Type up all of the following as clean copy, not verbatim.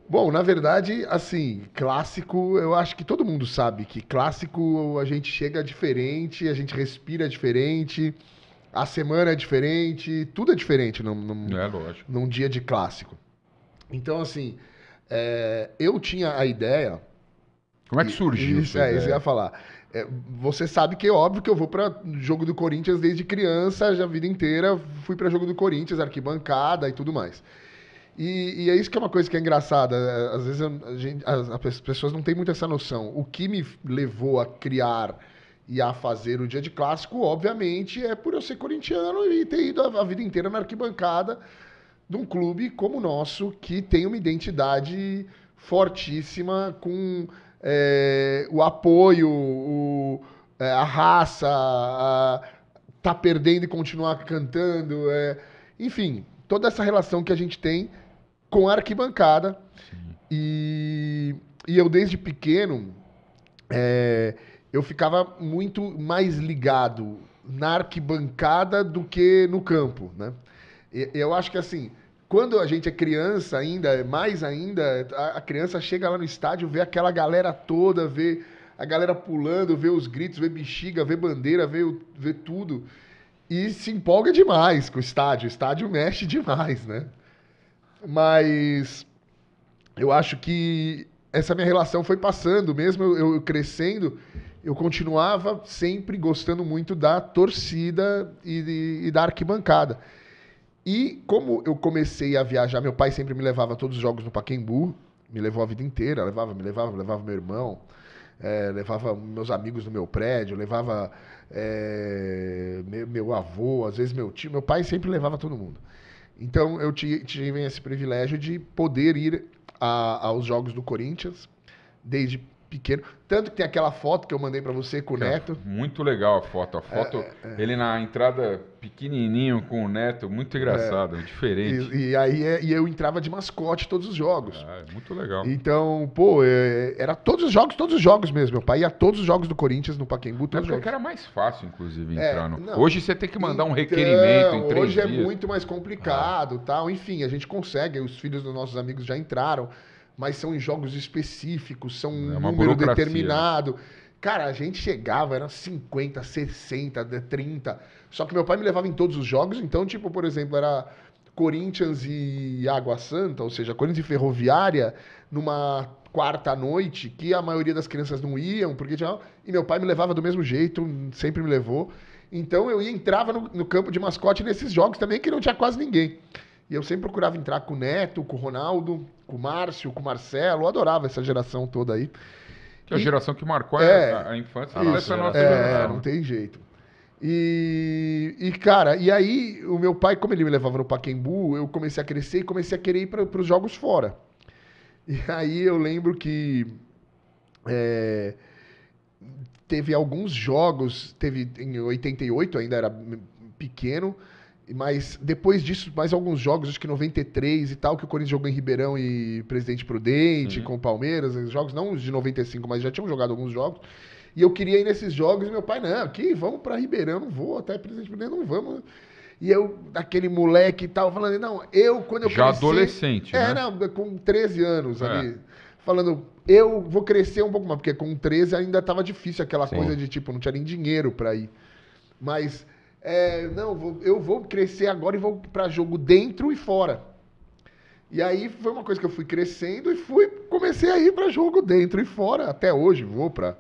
Bom, na verdade, assim, clássico, eu acho que todo mundo sabe que clássico a gente chega diferente, a gente respira diferente, a semana é diferente, tudo é diferente É, lógico. num dia de clássico. Então, assim, eu tinha a ideia, Como é que surgiu isso, sua isso que eu ia ideia? falar. Você sabe que é óbvio que eu vou para jogo do Corinthians desde criança, já a vida inteira fui para jogo do Corinthians, arquibancada e tudo mais. E é isso que é uma coisa que é engraçada. Às vezes as pessoas não têm muito essa noção. O que me levou a criar e a fazer o dia de clássico, obviamente, é por eu ser corintiano e ter ido a vida inteira na arquibancada de um clube como o nosso, que tem uma identidade fortíssima, com o apoio, a raça, tá perdendo e continuar cantando. Enfim, toda essa relação que a gente tem com a arquibancada. Sim. E eu, desde pequeno, eu ficava muito mais ligado na arquibancada do que no campo, né? Eu acho que assim, quando a gente é criança ainda, mais ainda, a criança chega lá no estádio, vê aquela galera toda, vê a galera pulando, vê os gritos, vê bexiga, vê bandeira, vê tudo. E se empolga demais com o estádio. O estádio mexe demais, né? Mas eu acho que essa minha relação foi passando, mesmo eu crescendo, eu continuava sempre gostando muito da torcida e da arquibancada. E como eu comecei a viajar, meu pai sempre me levava a todos os jogos no Pacaembu, me levou a vida inteira, levava meu irmão, levava meus amigos no meu prédio, levava meu avô, às vezes meu tio, meu pai sempre levava todo mundo. Então eu tive esse privilégio de poder ir aos jogos do Corinthians desde pequeno. Tanto que tem aquela foto que eu mandei pra você com o Neto. Muito legal a foto. A foto, ele na entrada pequenininho com o Neto, muito engraçado, diferente. E eu entrava de mascote todos os jogos. É muito legal. Então, pô, era todos os jogos mesmo. Meu pai ia a todos os jogos do Corinthians no Pacaembu, Na todos os época jogos. que era mais fácil, inclusive, entrar no... Não. Hoje você tem que mandar um requerimento em 3 hoje dias. é muito mais complicado, tal. Enfim, a gente consegue. Os filhos dos nossos amigos já entraram, mas são em jogos específicos, são um uma número burocracia, determinado. Cara, a gente chegava, era 50, 60, 30. Só que meu pai me levava em todos os jogos, então, tipo, por exemplo, era Corinthians e Água Santa, ou seja, Corinthians e Ferroviária, numa quarta noite, que a maioria das crianças não iam, porque tinha... E meu pai me levava do mesmo jeito, sempre me levou. Então eu entrava no campo de mascote nesses jogos também, que não tinha quase ninguém. E eu sempre procurava entrar com o Neto, com o Ronaldo, com o Márcio, com o Marcelo. Eu adorava essa geração toda aí. Que é a geração que marcou a infância Isso, dessa nossa geração. não tem jeito. Cara, e aí o meu pai, como ele me levava no Pacaembu, eu comecei a crescer e comecei a querer ir para os jogos fora. E aí eu lembro que teve alguns jogos, teve em 88, ainda era pequeno, mas depois disso, mais alguns jogos, acho que 93 e tal, que o Corinthians jogou em Ribeirão e Presidente Prudente, Sim. com o Palmeiras, os jogos não os de 95, mas já tinham jogado alguns jogos. E eu queria ir nesses jogos e meu pai, não, aqui, vamos para Ribeirão, não vou, até Presidente Prudente, não vamos. E eu, aquele moleque e tal, falando, não, quando eu Já crescer... adolescente, né? não, com 13 anos ali, falando, eu vou crescer um pouco mais, porque com 13 ainda tava difícil aquela coisa de, tipo, não tinha nem dinheiro para ir. Mas... eu vou crescer agora e vou para jogo dentro e fora. E aí foi uma coisa que eu fui crescendo e comecei a ir para jogo dentro e fora. Até hoje vou para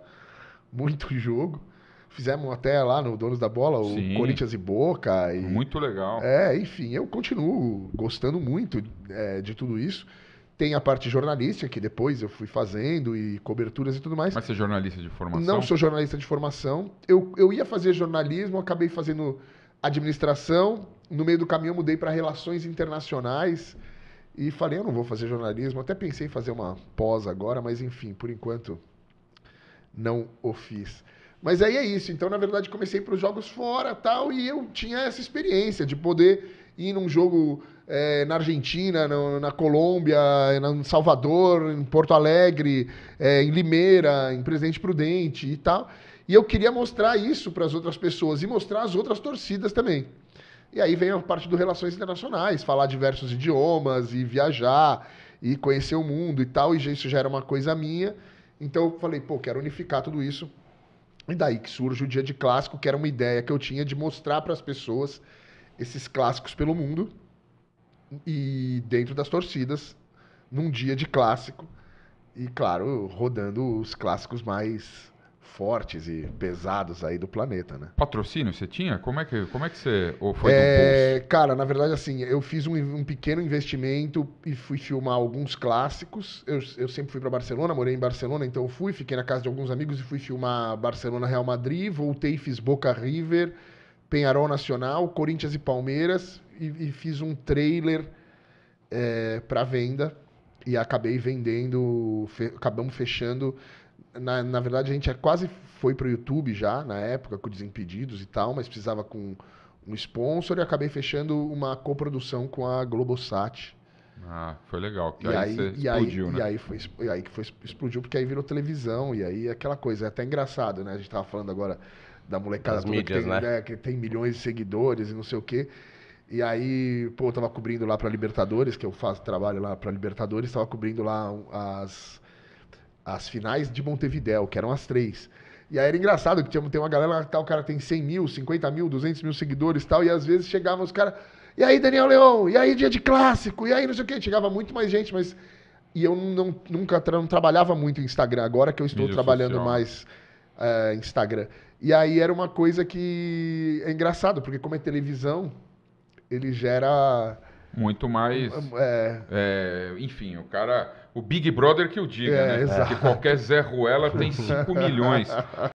muito jogo. Fizemos até lá no Donos da Bola, Sim. o Corinthians e Boca. Muito legal. Enfim, eu continuo gostando muito de tudo isso. Tem a parte jornalística, que depois eu fui fazendo, e coberturas e tudo mais. Mas você é jornalista de formação? Não sou jornalista de formação. Eu ia fazer jornalismo, acabei fazendo administração. No meio do caminho eu mudei para relações internacionais. E falei, eu não vou fazer jornalismo. Até pensei em fazer uma pós agora, mas enfim, por enquanto não o fiz. Mas aí é isso. Então, na verdade, comecei para os jogos fora tal, e eu tinha essa experiência de poder ir num jogo na Argentina, na Colômbia, em Salvador, em Porto Alegre, em Limeira, em Presidente Prudente e tal. E eu queria mostrar isso para as outras pessoas e mostrar as outras torcidas também. E aí vem a parte do Relações Internacionais, falar diversos idiomas e viajar e conhecer o mundo e tal, e isso já era uma coisa minha. Então eu falei, pô, quero unificar tudo isso. E daí que surge o Dia de Clássico, que era uma ideia que eu tinha de mostrar para as pessoas esses clássicos pelo mundo e dentro das torcidas, num dia de clássico. E, claro, rodando os clássicos mais fortes e pesados aí do planeta, né? Patrocínio você tinha? Como é que você... Ou foi do bolso? Cara, na verdade, assim, eu fiz um pequeno investimento e fui filmar alguns clássicos. Eu sempre fui para Barcelona, morei em Barcelona, então eu fui, fiquei na casa de alguns amigos e fui filmar Barcelona-Real Madrid, voltei, fiz Boca River, Peñarol Nacional, Corinthians e Palmeiras e fiz um trailer para venda e acabei vendendo, acabamos fechando. Na verdade, a gente quase foi pro YouTube já, na época, com Desimpedidos e tal, mas precisava com um sponsor e acabei fechando uma coprodução com a Globosat. Ah, foi legal. Que E aí você explodiu, né? e aí que foi, explodiu, porque aí virou televisão, e aí aquela coisa, é até engraçado, né? A gente tava falando agora da molecada Das toda mídias, que tem, né? que tem milhões de seguidores e não sei o quê. E aí, pô, eu tava cobrindo lá pra Libertadores, que eu faço trabalho lá pra Libertadores, tava cobrindo lá as finais de Montevidéu, que eram as 3. E aí era engraçado que tem uma galera que tal, o cara tem 100 mil, 50 mil, 200 mil seguidores e tal, e às vezes chegavam os caras, e aí Daniel Leão, e aí dia de clássico, e aí não sei o quê, chegava muito mais gente, mas... E eu nunca não trabalhava muito em Instagram, agora que eu estou Mídia trabalhando social. mais Instagram. E aí era uma coisa que é engraçado, porque como é televisão, ele gera... Muito mais... é, enfim, o cara... O Big Brother que o diga, né? exato. Porque qualquer Zé Ruela tem 5 milhões.